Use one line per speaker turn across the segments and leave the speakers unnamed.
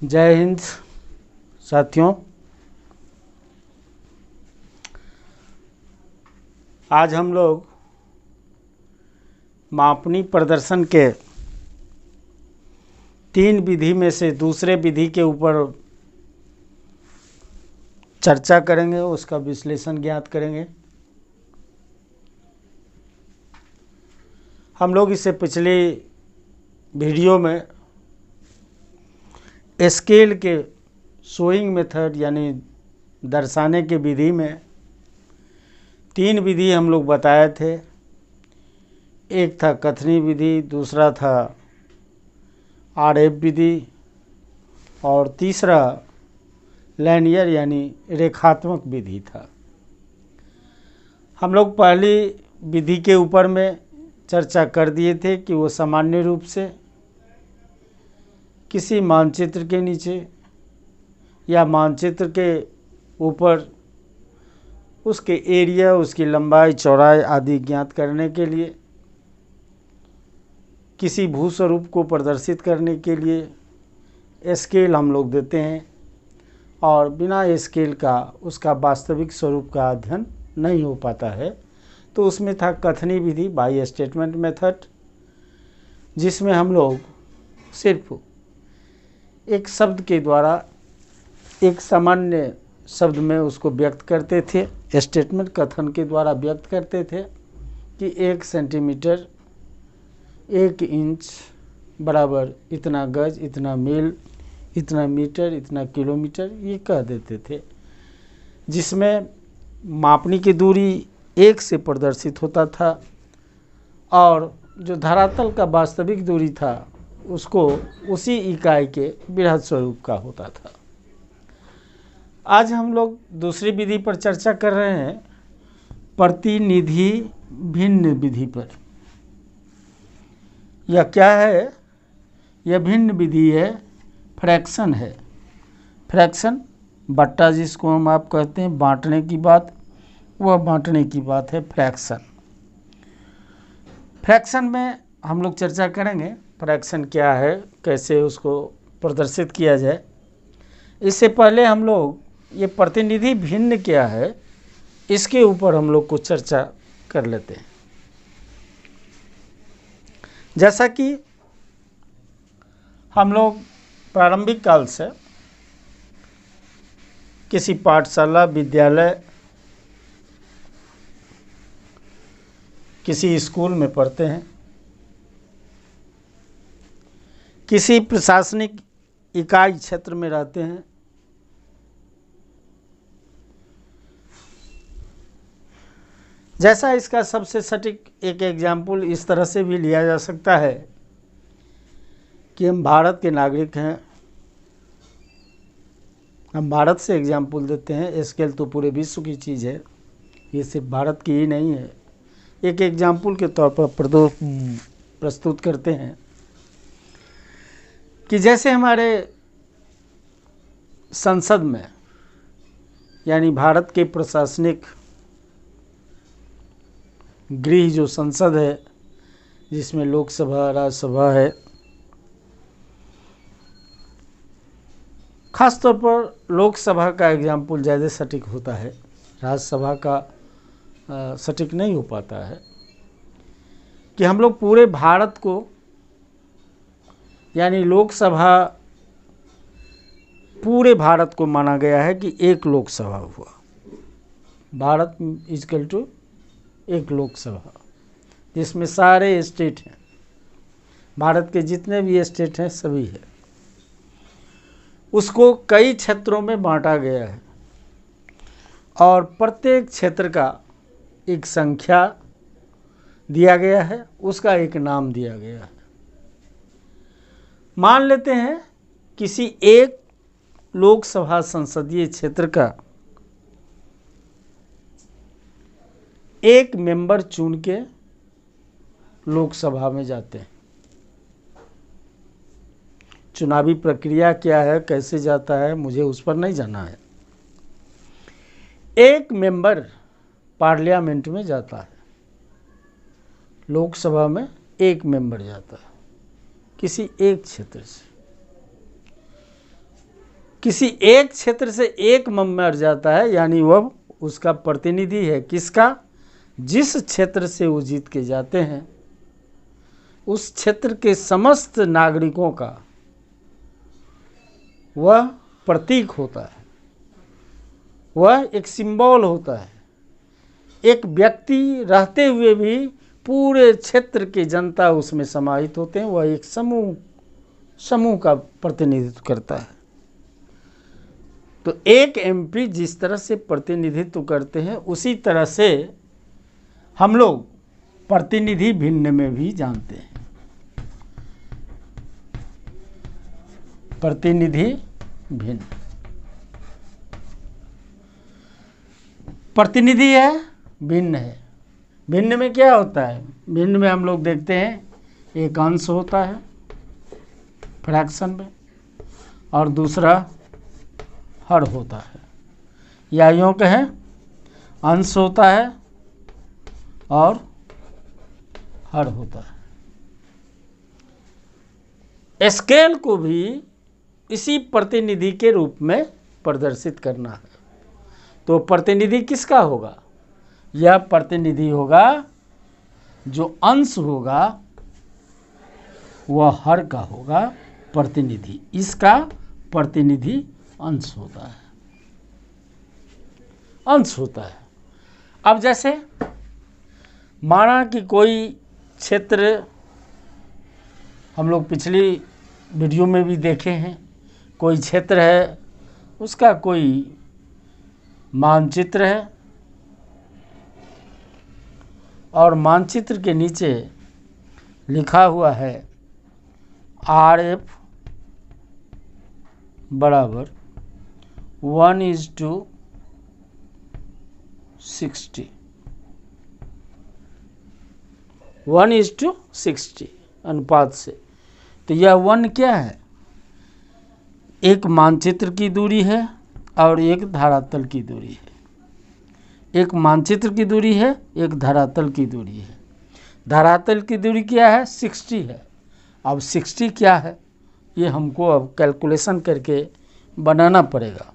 जय हिंद साथियों। आज हम लोग मापनी प्रदर्शन के 3 विधि में से दूसरे विधि के ऊपर चर्चा करेंगे, उसका विश्लेषण ज्ञात करेंगे। हम लोग इससे पिछली वीडियो में स्केल के शोइंग मेथड यानी दर्शाने के विधि में 3 विधि हम लोग बताए थे। एक था कथनी विधि, दूसरा था आरएफ विधि और तीसरा लैनियर यानी रेखात्मक विधि था। हम लोग पहली विधि के ऊपर में चर्चा कर दिए थे कि वो सामान्य रूप से किसी मानचित्र के नीचे या मानचित्र के ऊपर उसके एरिया, उसकी लंबाई, चौड़ाई आदि ज्ञात करने के लिए, किसी भू स्वरूप को प्रदर्शित करने के लिए स्केल हम लोग देते हैं और बिना स्केल का उसका वास्तविक स्वरूप का अध्ययन नहीं हो पाता है। तो उसमें था कथनी विधि, बाई स्टेटमेंट मेथड, जिसमें हम लोग सिर्फ एक शब्द के द्वारा एक सामान्य शब्द में उसको व्यक्त करते थे। स्टेटमेंट कथन के द्वारा व्यक्त करते थे कि 1 सेंटीमीटर 1 इंच बराबर इतना गज, इतना मील, इतना मीटर, इतना किलोमीटर, ये कह देते थे, जिसमें मापनी की दूरी 1 से प्रदर्शित होता था और जो धरातल का वास्तविक दूरी था उसको उसी इकाई के बृहद स्वरूप का होता था। आज हम लोग दूसरी विधि पर चर्चा कर रहे हैं, प्रतिनिधि भिन्न विधि पर। यह क्या है? यह भिन्न विधि है, फ्रैक्शन है। फ्रैक्शन बट्टा जिसको हम आप कहते हैं, बांटने की बात, वह बांटने की बात है फ्रैक्शन। फ्रैक्शन में हम लोग चर्चा करेंगे फ्रैक्शन क्या है, कैसे उसको प्रदर्शित किया जाए। इससे पहले हम लोग ये प्रतिनिधि भिन्न क्या है, इसके ऊपर हम लोग कुछ चर्चा कर लेते हैं। जैसा कि हम लोग प्रारंभिक काल से किसी पाठशाला, विद्यालय, किसी स्कूल में पढ़ते हैं, किसी प्रशासनिक इकाई क्षेत्र में रहते हैं, जैसा इसका सबसे सटीक एक एग्जाम्पल इस तरह से भी लिया जा सकता है कि हम भारत के नागरिक हैं, हम भारत से एग्जाम्पल देते हैं। स्केल तो पूरे विश्व की चीज़ है, ये सिर्फ भारत की ही नहीं है। एक एग्जाम्पल के तौर पर प्रस्तुत करते हैं कि जैसे हमारे संसद में यानी भारत के प्रशासनिक गृह जो संसद है, जिसमें लोकसभा, राज्यसभा है, खासतौर पर लोकसभा का एग्जाम्पल ज़्यादा सटीक होता है, राज्यसभा का सटीक नहीं हो पाता है, कि हम लोग पूरे भारत को यानी लोकसभा, पूरे भारत को माना गया है कि एक लोकसभा हुआ। भारत इक्वल टू एक लोकसभा, जिसमें सारे स्टेट हैं, भारत के जितने भी स्टेट हैं सभी है। उसको कई क्षेत्रों में बांटा गया है और प्रत्येक क्षेत्र का एक संख्या दिया गया है, उसका एक नाम दिया गया है। मान लेते हैं किसी एक लोकसभा संसदीय क्षेत्र का एक मेंबर चुन के लोकसभा में जाते हैं। चुनावी प्रक्रिया क्या है, कैसे जाता है, मुझे उस पर नहीं जाना है। एक मेंबर पार्लियामेंट में जाता है, लोकसभा में एक मेंबर जाता है किसी एक क्षेत्र से। किसी एक क्षेत्र से एक मर जाता है, यानी वह उसका प्रतिनिधि है। किसका? जिस क्षेत्र से वो जीत के जाते हैं उस क्षेत्र के समस्त नागरिकों का वह प्रतीक होता है, वह एक सिंबल होता है। एक व्यक्ति रहते हुए भी पूरे क्षेत्र की जनता उसमें समाहित होते हैं, वह एक समूह का प्रतिनिधित्व करता है। तो एक एमपी जिस तरह से प्रतिनिधित्व करते हैं उसी तरह से हम लोग प्रतिनिधि भिन्न में भी जानते हैं। प्रतिनिधि भिन्न, प्रतिनिधि है, भिन्न है। भिन्न में क्या होता है? भिन्न में हम लोग देखते हैं एक अंश होता है फ्रैक्शन में और दूसरा हर होता है, या यूँ कहें अंश होता है और हर होता है। स्केल को भी इसी प्रतिनिधि के रूप में प्रदर्शित करना है। तो प्रतिनिधि किसका होगा? यह प्रतिनिधि होगा जो अंश होगा वह हर का होगा प्रतिनिधि, इसका प्रतिनिधि अंश होता है, अंश होता है। अब जैसे माना कि कोई क्षेत्र, हम लोग पिछली वीडियो में भी देखे हैं, कोई क्षेत्र है, उसका कोई मानचित्र है और मानचित्र के नीचे लिखा हुआ है RF बराबर 1:60, 1:60 अनुपात से। तो यह 1 क्या है? एक मानचित्र की दूरी है और एक धरातल की दूरी है। एक मानचित्र की दूरी है, एक धरातल की दूरी है। धरातल की दूरी क्या है? 60 है। अब 60 क्या है ये हमको अब कैलकुलेशन करके बनाना पड़ेगा।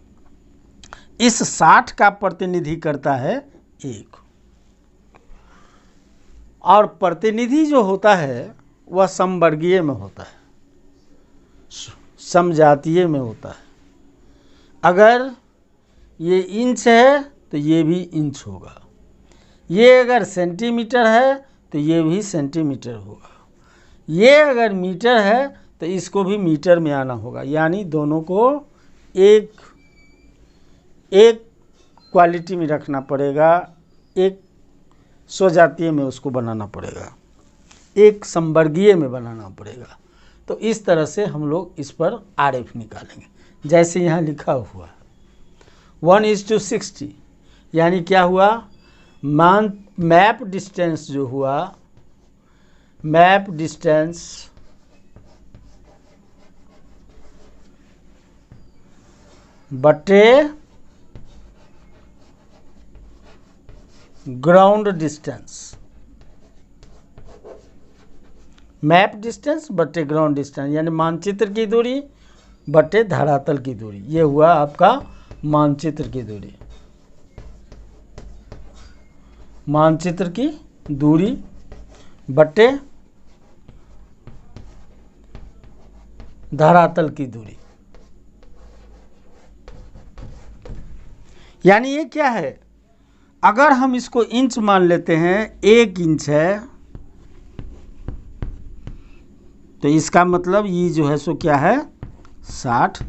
इस 60 का प्रतिनिधि करता है 1, और प्रतिनिधि जो होता है वह समवर्गीय में होता है, समजातीय में होता है। अगर ये इंच है तो ये भी इंच होगा, ये अगर सेंटीमीटर है तो ये भी सेंटीमीटर होगा, ये अगर मीटर है तो इसको भी मीटर में आना होगा। यानी दोनों को एक क्वालिटी में रखना पड़ेगा, एक स्वजातीय में उसको बनाना पड़ेगा, एक समवर्गीय में बनाना पड़ेगा। तो इस तरह से हम लोग इस पर RF निकालेंगे। जैसे यहाँ लिखा हुआ 1:60, यानी क्या हुआ? मैप डिस्टेंस जो हुआ, मैप डिस्टेंस बटे ग्राउंड डिस्टेंस, मैप डिस्टेंस बटे ग्राउंड डिस्टेंस, यानी मानचित्र की दूरी बटे धरातल की दूरी। ये हुआ आपका मानचित्र की दूरी, मानचित्र की दूरी बटे धरातल की दूरी। यानी ये क्या है? अगर हम इसको इंच मान लेते हैं, 1 इंच है, तो इसका मतलब ये जो है सो क्या है? 60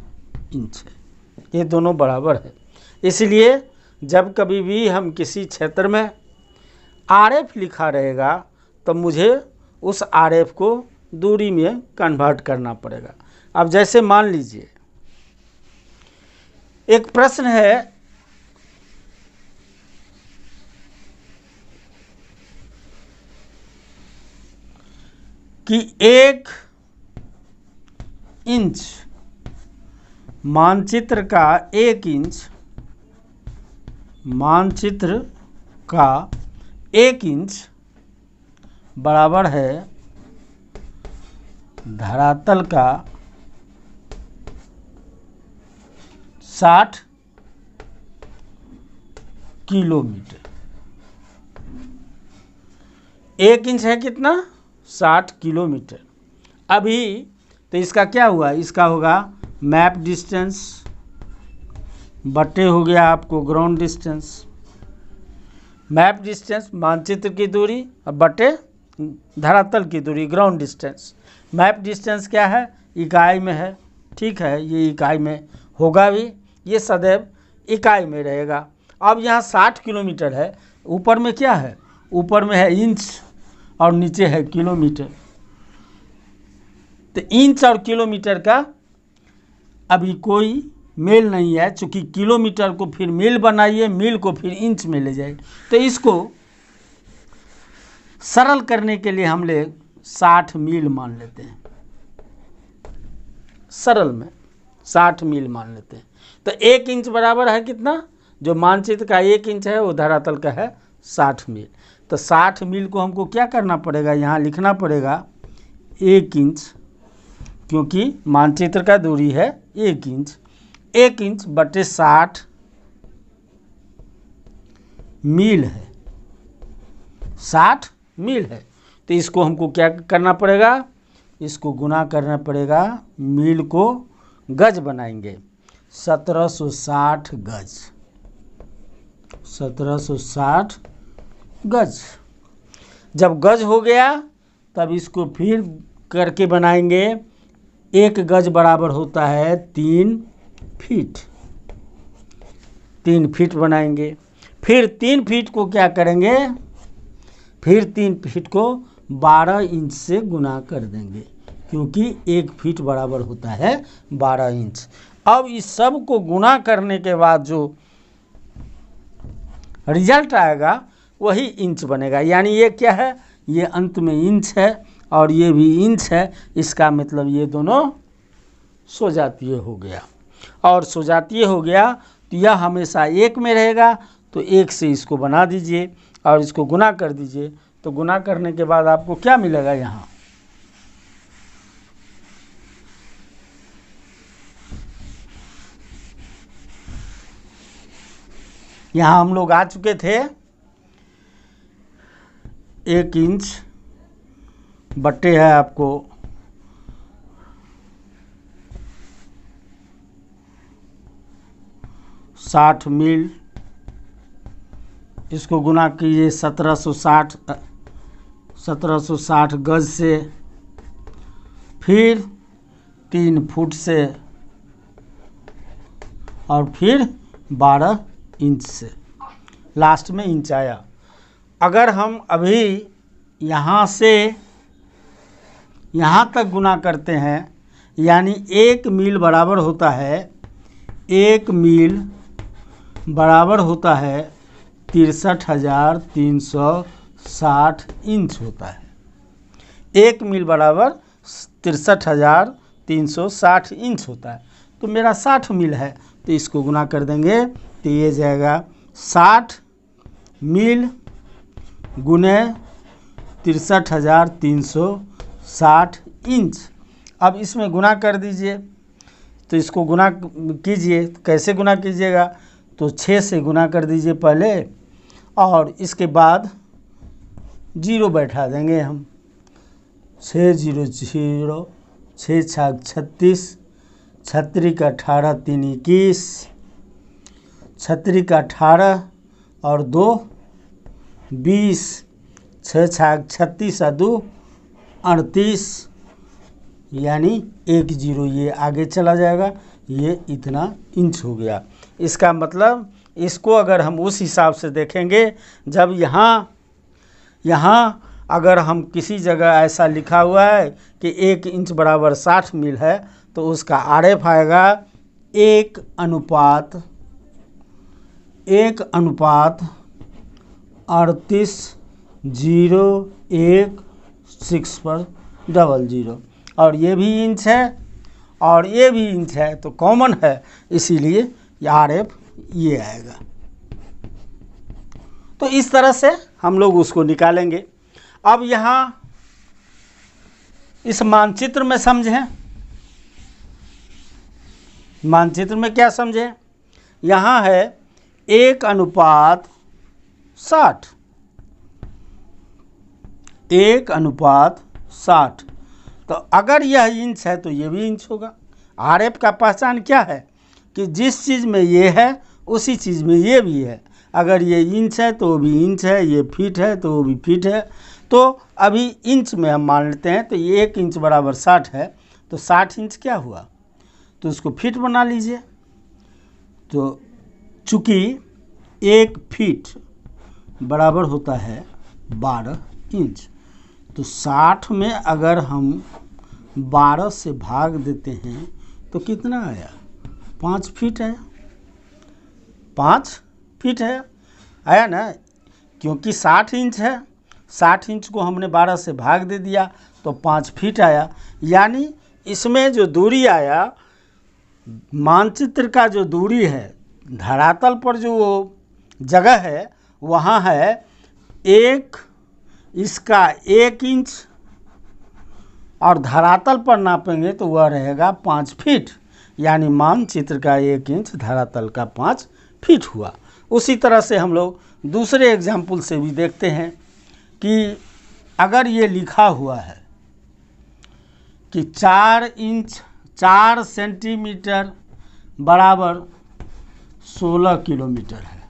इंच है। ये दोनों बराबर है। इसलिए जब कभी भी हम किसी क्षेत्र में RF लिखा रहेगा तो मुझे उस RF को दूरी में कन्वर्ट करना पड़ेगा। अब जैसे मान लीजिए एक प्रश्न है कि 1 इंच मानचित्र का 1 इंच, मानचित्र का 1 इंच बराबर है धरातल का 60 किलोमीटर। 1 इंच है कितना? 60 किलोमीटर। अभी तो इसका क्या हुआ? इसका होगा मैप डिस्टेंस बटे हो गया आपको ग्राउंड डिस्टेंस। मैप डिस्टेंस मानचित्र की दूरी और बटे धरातल की दूरी ग्राउंड डिस्टेंस। मैप डिस्टेंस क्या है? इकाई में है, ठीक है, ये इकाई में होगा भी, ये सदैव इकाई में रहेगा। अब यहाँ 60 किलोमीटर है, ऊपर में क्या है? ऊपर में है इंच और नीचे है किलोमीटर। तो इंच और किलोमीटर का अभी कोई मेल नहीं है, चूँकि किलोमीटर को फिर मील बनाइए, मील को फिर इंच में ले जाइए। तो इसको सरल करने के लिए हम लोग 60 मील मान लेते हैं, सरल में 60 मील मान लेते हैं। तो 1 इंच बराबर है कितना? जो मानचित्र का 1 इंच है वो धरातल का है 60 मील। तो 60 मील को हमको क्या करना पड़ेगा? यहाँ लिखना पड़ेगा 1 इंच, क्योंकि मानचित्र का दूरी है 1 इंच। 1 इंच बटे 60 मील है, 60 मील है। तो इसको हमको क्या करना पड़ेगा? इसको गुना करना पड़ेगा, मील को गज बनाएंगे। 1760 गज, 1760 गज। जब गज हो गया तब इसको फिर करके बनाएंगे। 1 गज बराबर होता है 3 फीट, 3 फीट बनाएंगे। फिर 3 फीट को क्या करेंगे? फिर 3 फीट को 12 इंच से गुना कर देंगे, क्योंकि 1 फीट बराबर होता है 12 इंच। अब इस सब को गुना करने के बाद जो रिजल्ट आएगा वही इंच बनेगा। यानी ये क्या है? ये अंत में इंच है और ये भी इंच है। इसका मतलब ये दोनों सजातीय हो गया। और सजातीय हो गया तो यह हमेशा 1 में रहेगा। तो 1 से इसको बना दीजिए और इसको गुना कर दीजिए। तो गुना करने के बाद आपको क्या मिलेगा? यहाँ हम लोग आ चुके थे 1 इंच बट्टे है आपको 60 मील। इसको गुना कीजिए 1760 गज से, फिर 3 फुट से और फिर 12 इंच से, लास्ट में इंच आया। अगर हम अभी यहाँ से यहाँ तक गुना करते हैं, यानी 1 मील बराबर होता है 1 मील बराबर होता है 63,360 इंच होता है। 1 मील बराबर 63,360 इंच होता है। तो मेरा 60 मील है, तो इसको गुना कर देंगे तो ये जाएगा 60 मील गुने 63,360 इंच। अब इसमें गुना कर दीजिए। तो इसको गुना कीजिए, कैसे गुना कीजिएगा? तो 6 से गुना कर दीजिए पहले, और इसके बाद 0 बैठा देंगे हम। 6 0 0, 6 6 36, 36 का 18, 3 21, 36 का 18 और 2 20, 6 6 36 और 2 38, यानी 1 0 ये आगे चला जाएगा। ये इतना इंच हो गया। इसका मतलब इसको अगर हम उस हिसाब से देखेंगे, जब यहाँ अगर हम किसी जगह ऐसा लिखा हुआ है कि 1 इंच बराबर 60 मील है, तो उसका आरेफ आएगा 1:38 38:0:1:6 पर 00। और ये भी इंच है और ये भी इंच है, तो कॉमन है, इसीलिए आरेफ ये आएगा। तो इस तरह से हम लोग उसको निकालेंगे। अब यहाँ इस मानचित्र में समझें, मानचित्र में क्या समझें? यहाँ है 1:60, 1:60। तो अगर यह इंच है तो ये भी इंच होगा। आरएफ का पहचान क्या है कि जिस चीज़ में ये है उसी चीज़ में ये भी है। अगर ये इंच है तो वो भी इंच है, ये फीट है तो वो भी फीट है। तो अभी इंच में हम मान लेते हैं, तो ये 1 इंच बराबर 60 है, तो 60 इंच क्या हुआ, तो उसको फीट बना लीजिए। तो चूँकि 1 फीट बराबर होता है 12 इंच, तो 60 में अगर हम 12 से भाग देते हैं तो कितना आया, 5 फीट है, 5 फीट है, आया ना। क्योंकि 60 इंच है, 60 इंच को हमने 12 से भाग दे दिया तो 5 फीट आया। यानी इसमें जो दूरी आया, मानचित्र का जो दूरी है, धरातल पर जो जगह है वहाँ है इसका 1 इंच, और धरातल पर नापेंगे तो वह रहेगा 5 फीट। यानी मानचित्र का 1 इंच, धरातल का 5 फीट हुआ। उसी तरह से हम लोग दूसरे एग्जाम्पल से भी देखते हैं कि अगर ये लिखा हुआ है कि 4 सेंटीमीटर बराबर 16 किलोमीटर है,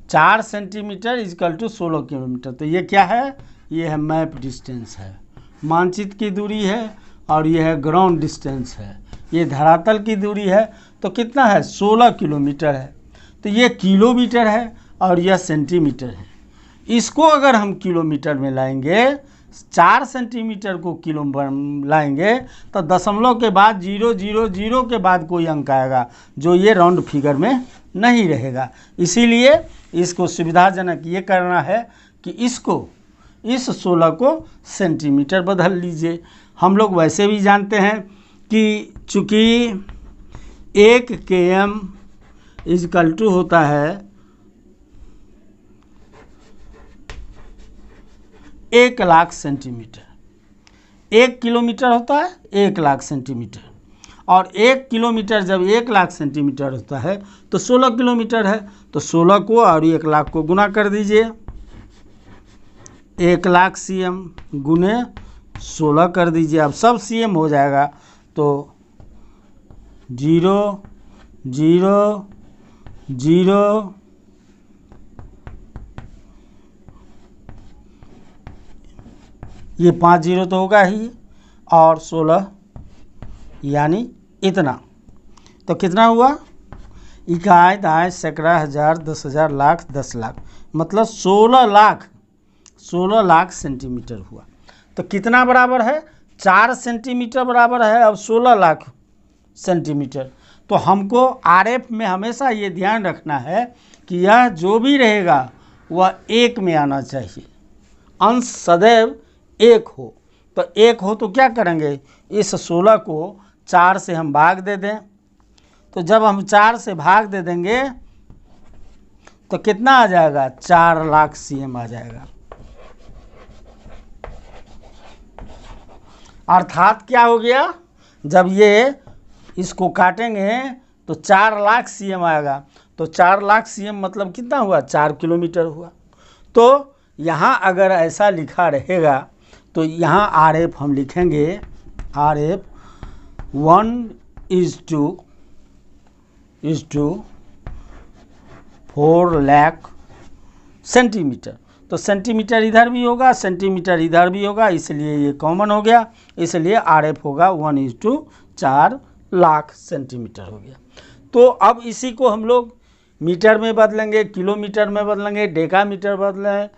4 सेंटीमीटर इक्वल टू 16 किलोमीटर, तो ये क्या है, ये है मैप डिस्टेंस है, मानचित्र की दूरी है, और ये है ग्राउंड डिस्टेंस है, ये धरातल की दूरी है। तो कितना है, 16 किलोमीटर है। तो ये किलोमीटर है और यह सेंटीमीटर है। इसको अगर हम किलोमीटर में लाएंगे, 4 सेंटीमीटर को किलो में लाएंगे तो दशमलव के बाद 000 के बाद कोई अंक आएगा, जो ये राउंड फिगर में नहीं रहेगा। इसीलिए इसको सुविधाजनक ये करना है कि इस 16 को सेंटीमीटर बदल लीजिए। हम लोग वैसे भी जानते हैं कि चूँकि 1 km इक्वल टू होता है 1,00,000 सेंटीमीटर, 1 किलोमीटर होता है 1,00,000 सेंटीमीटर, और 1 किलोमीटर जब 1,00,000 सेंटीमीटर होता है तो 16 किलोमीटर है। तो 16 को और 1,00,000 को गुना कर दीजिए, 1,00,000 cm गुने 16 कर दीजिए। अब सब cm हो जाएगा, तो 0 0 0 ये 5 0 तो होगा ही, और 16 यानी इतना। तो कितना हुआ, इकाई, दहाई, सैकड़ा, हजार, 10,000, लाख, 10 लाख, मतलब 16 लाख सेंटीमीटर हुआ। तो कितना बराबर है, 4 सेंटीमीटर बराबर है अब 16 लाख सेंटीमीटर। तो हमको आरएफ में हमेशा ये ध्यान रखना है कि यह जो भी रहेगा वह 1 में आना चाहिए, अंश सदैव 1 हो। तो 1 हो तो क्या करेंगे, इस 16 को 4 से हम भाग दे दें। तो जब हम 4 से भाग दे देंगे तो कितना आ जाएगा, 4 लाख cm आ जाएगा। अर्थात क्या हो गया, जब ये इसको काटेंगे तो 4 लाख cm आएगा। तो 4 लाख cm मतलब कितना हुआ, 4 किलोमीटर हुआ। तो यहाँ अगर ऐसा लिखा रहेगा तो यहाँ आरएफ हम लिखेंगे, आरएफ 1:4 लाख सेंटीमीटर। तो सेंटीमीटर इधर भी होगा, सेंटीमीटर इधर भी होगा, इसलिए ये कॉमन हो गया, इसलिए आरएफ होगा 1:4 लाख सेंटीमीटर हो गया। तो अब इसी को हम लोग मीटर में बदलेंगे, किलोमीटर में बदलेंगे, डेकामीटर बदलें,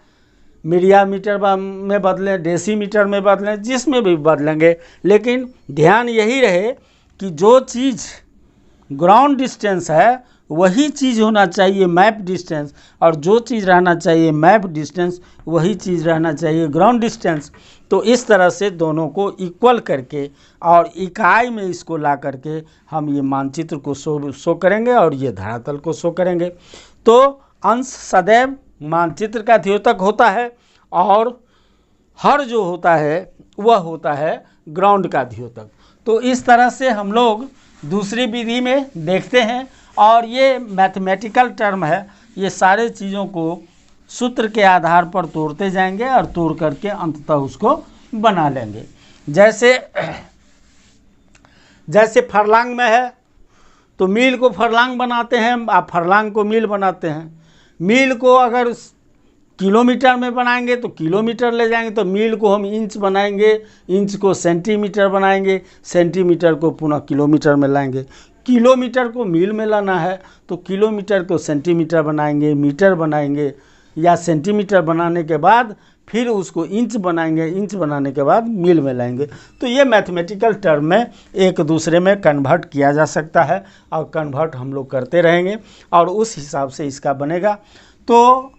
मीडिया मीटर में बदलें, डेसीमीटर में बदलें, जिसमें भी बदलेंगे। लेकिन ध्यान यही रहे कि जो चीज़ ग्राउंड डिस्टेंस है वही चीज़ होना चाहिए मैप डिस्टेंस, और जो चीज़ रहना चाहिए मैप डिस्टेंस वही चीज़ रहना चाहिए ग्राउंड डिस्टेंस। तो इस तरह से दोनों को इक्वल करके और इकाई में इसको ला करके हम ये मानचित्र को शो करेंगे और ये धरातल को शो करेंगे। तो अंश सदैव मानचित्र का द्योतक होता है, और हर जो होता है वह होता है ग्राउंड का द्योतक। तो इस तरह से हम लोग दूसरी विधि में देखते हैं। और ये मैथमेटिकल टर्म है, ये सारे चीज़ों को सूत्र के आधार पर तोड़ते जाएंगे और तोड़ करके अंततः उसको बना लेंगे। जैसे फरलांग में है तो मील को फरलांग बनाते हैं, आप फरलांग को मील बनाते हैं। मील को अगर किलोमीटर में बनाएंगे तो किलोमीटर ले जाएंगे, तो मील को हम इंच बनाएंगे, इंच को सेंटीमीटर बनाएंगे, सेंटीमीटर को पुनः किलोमीटर में लाएंगे। किलोमीटर को मील में लाना है तो किलोमीटर को सेंटीमीटर बनाएंगे, मीटर बनाएंगे, या सेंटीमीटर बनाने के बाद फिर उसको इंच बनाएंगे, इंच बनाने के बाद मील में लाएंगे। तो ये मैथमेटिकल टर्म में एक दूसरे में कन्वर्ट किया जा सकता है और कन्वर्ट हम लोग करते रहेंगे और उस हिसाब से इसका बनेगा। तो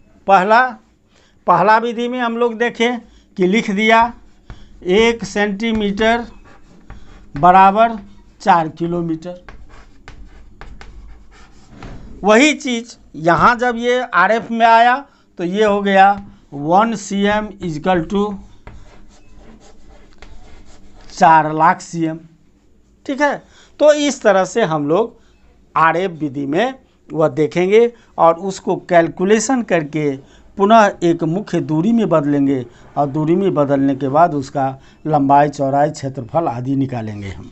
पहला विधि में हम लोग देखें कि लिख दिया 1 सेंटीमीटर बराबर 4 किलोमीटर। वही चीज़ यहाँ जब ये आरएफ में आया तो ये हो गया 1 cm is equal to 4 lakh cm। ठीक है, तो इस तरह से हम लोग आरएफ विधि में वह देखेंगे और उसको कैलकुलेशन करके पुनः एक मुख्य दूरी में बदलेंगे और दूरी में बदलने के बाद उसका लंबाई, चौड़ाई, क्षेत्रफल आदि निकालेंगे हम।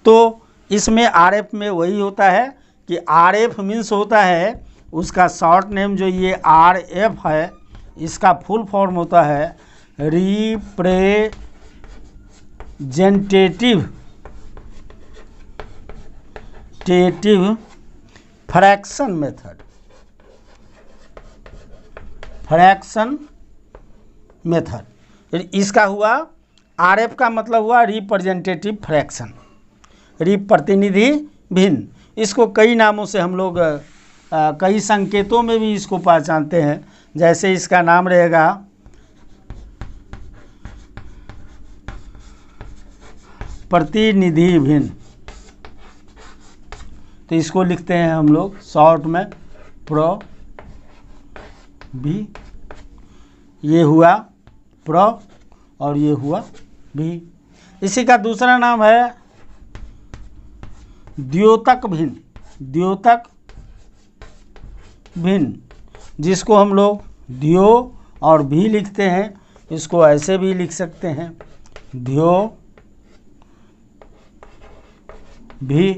तो इसमें आरएफ में वही होता है कि आरएफ मीन्स होता है उसका शॉर्ट नेम, जो ये आरएफ है इसका फुल फॉर्म होता है रिप्रेजेंटेटिव फ्रैक्शन मेथड। इसका हुआ आरएफ का मतलब हुआ रिप्रेजेंटेटिव फ्रैक्शन, प्रतिनिधि भिन्न। इसको कई नामों से हम लोग कई संकेतों में भी इसको पहचानते हैं। जैसे इसका नाम रहेगा प्रतिनिधि भिन्न, तो इसको लिखते हैं हम लोग शॉर्ट में प्रो भी। ये हुआ प्रो और ये हुआ भी। इसी का दूसरा नाम है द्योतक भिन्न, जिसको हम लोग द्यो और भी लिखते हैं। इसको ऐसे भी लिख सकते हैं द्यो भी।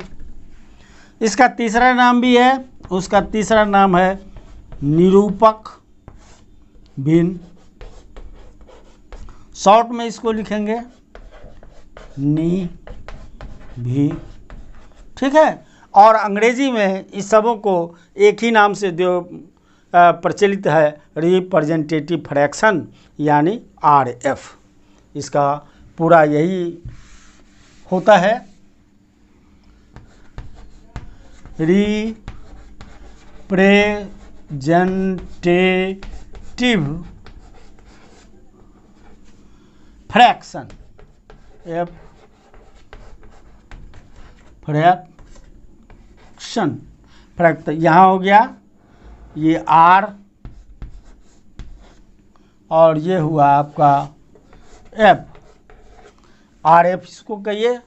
इसका तीसरा नाम भी है, उसका तीसरा नाम है निरूपक भिन्न। शॉर्ट में इसको लिखेंगे नी भी। ठीक है, और अंग्रेजी में इस सबों को एक ही नाम से प्रचलित है, रिप्रेजेंटेटिव फ्रैक्शन यानी आरएफ। इसका पूरा यही होता है, रिप्रेजेंटेटिव फ्रैक्शन फ्रैक्शन यहाँ हो गया ये आर और ये हुआ आपका एफ। आर एफ इसको कहिए,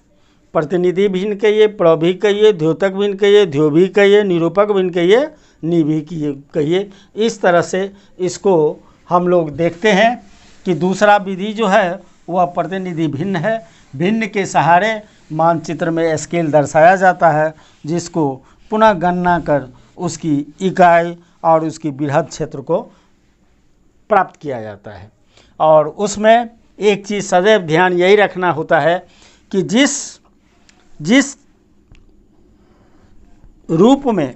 प्रतिनिधि भिन्न कहिए, प्रभी कहिए, द्योतक भिन्न कहिए, द्यो भी कहिए, निरूपक भिन्न कहिए, नि भी कहिए। इस तरह से इसको हम लोग देखते हैं कि दूसरा विधि जो है वह प्रतिनिधि भिन्न है। भिन्न के सहारे मानचित्र में स्केल दर्शाया जाता है, जिसको पुनः गणना कर उसकी इकाई और उसकी बृहद क्षेत्र को प्राप्त किया जाता है। और उसमें एक चीज़ सदैव ध्यान यही रखना होता है कि जिस रूप में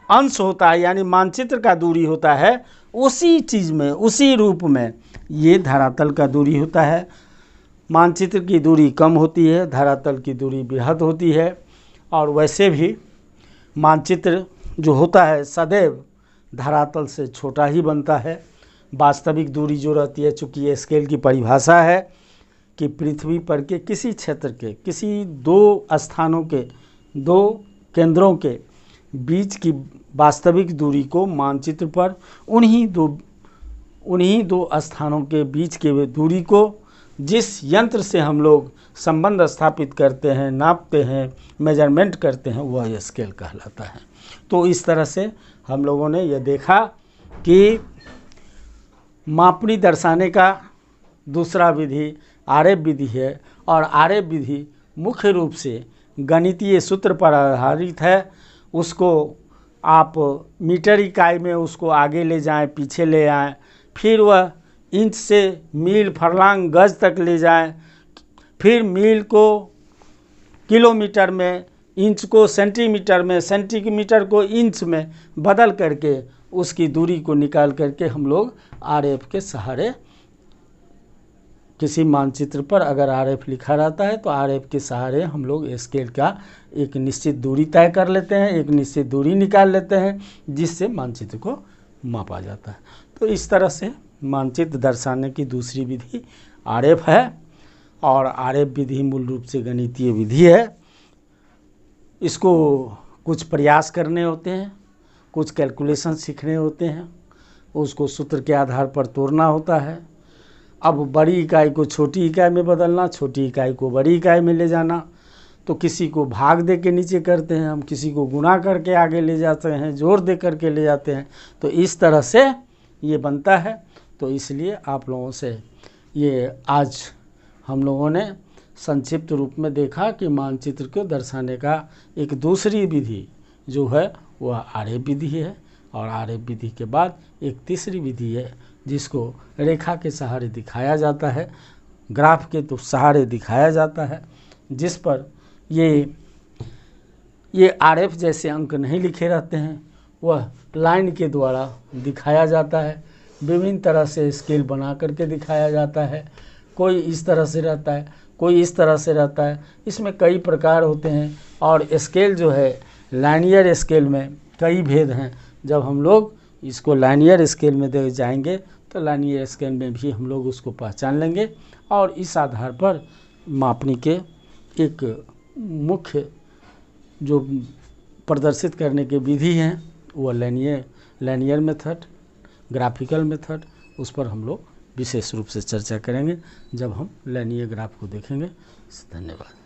अंश होता है यानी मानचित्र का दूरी होता है, उसी चीज़ में, उसी रूप में ये धरातल का दूरी होता है। मानचित्र की दूरी कम होती है, धरातल की दूरी बृहद होती है। और वैसे भी मानचित्र जो होता है सदैव धरातल से छोटा ही बनता है। वास्तविक दूरी जो रहती है, चूँकि ये स्केल की परिभाषा है कि पृथ्वी पर के किसी क्षेत्र के किसी दो स्थानों के, दो केंद्रों के बीच की वास्तविक दूरी को मानचित्र पर उन्हीं दो स्थानों के बीच के दूरी को जिस यंत्र से हम लोग संबंध स्थापित करते हैं, नापते हैं, मेजरमेंट करते हैं, वह स्केल कहलाता है। तो इस तरह से हम लोगों ने यह देखा कि मापनी दर्शाने का दूसरा विधि आरेप विधि है, और आरेप विधि मुख्य रूप से गणितीय सूत्र पर आधारित है। उसको आप मीटर इकाई में उसको आगे ले जाएं, पीछे ले आएं, फिर वह इंच से मील, फरलांग, गज तक ले जाएं, फिर मील को किलोमीटर में, इंच को सेंटीमीटर में, सेंटीमीटर को इंच में बदल करके उसकी दूरी को निकाल करके हम लोग आरएफ के सहारे, किसी मानचित्र पर अगर आरएफ लिखा रहता है तो आरएफ के सहारे हम लोग स्केल का एक निश्चित दूरी तय कर लेते हैं, एक निश्चित दूरी निकाल लेते हैं, जिससे मानचित्र को मापा जाता है। तो इस तरह से मानचित्र दर्शाने की दूसरी विधि आरएफ है, और आरएफ विधि मूल रूप से गणितीय विधि है। इसको कुछ प्रयास करने होते हैं, कुछ कैलकुलेशन सीखने होते हैं, उसको सूत्र के आधार पर तोड़ना होता है। अब बड़ी इकाई को छोटी इकाई में बदलना, छोटी इकाई को बड़ी इकाई में ले जाना, तो किसी को भाग दे के नीचे करते हैं हम, किसी को गुणा करके आगे ले जाते हैं, जोड़ दे करके ले जाते हैं। तो इस तरह से ये बनता है। तो इसलिए आप लोगों से ये आज हम लोगों ने संक्षिप्त रूप में देखा कि मानचित्र को दर्शाने का एक दूसरी विधि जो है वह आरएफ विधि है, और आरएफ विधि के बाद एक तीसरी विधि है जिसको रेखा के सहारे दिखाया जाता है, ग्राफ के तो सहारे दिखाया जाता है, जिस पर ये आरएफ जैसे अंक नहीं लिखे रहते हैं, वह लाइन के द्वारा दिखाया जाता है। विभिन्न तरह से स्केल बना करके दिखाया जाता है। कोई इस तरह से रहता है, कोई इस तरह से रहता है, इसमें कई प्रकार होते हैं। और स्केल जो है लाइनियर स्केल में कई भेद हैं। जब हम लोग इसको लाइनियर स्केल में दे जाएंगे तो लाइनियर स्केल में भी हम लोग उसको पहचान लेंगे, और इस आधार पर मापनी के एक मुख्य जो प्रदर्शित करने की विधि हैं वो लाइनियर मेथड, ग्राफिकल मेथड, उस पर हम लोग विशेष रूप से चर्चा करेंगे जब हम लाइनियर ग्राफ को देखेंगे। धन्यवाद।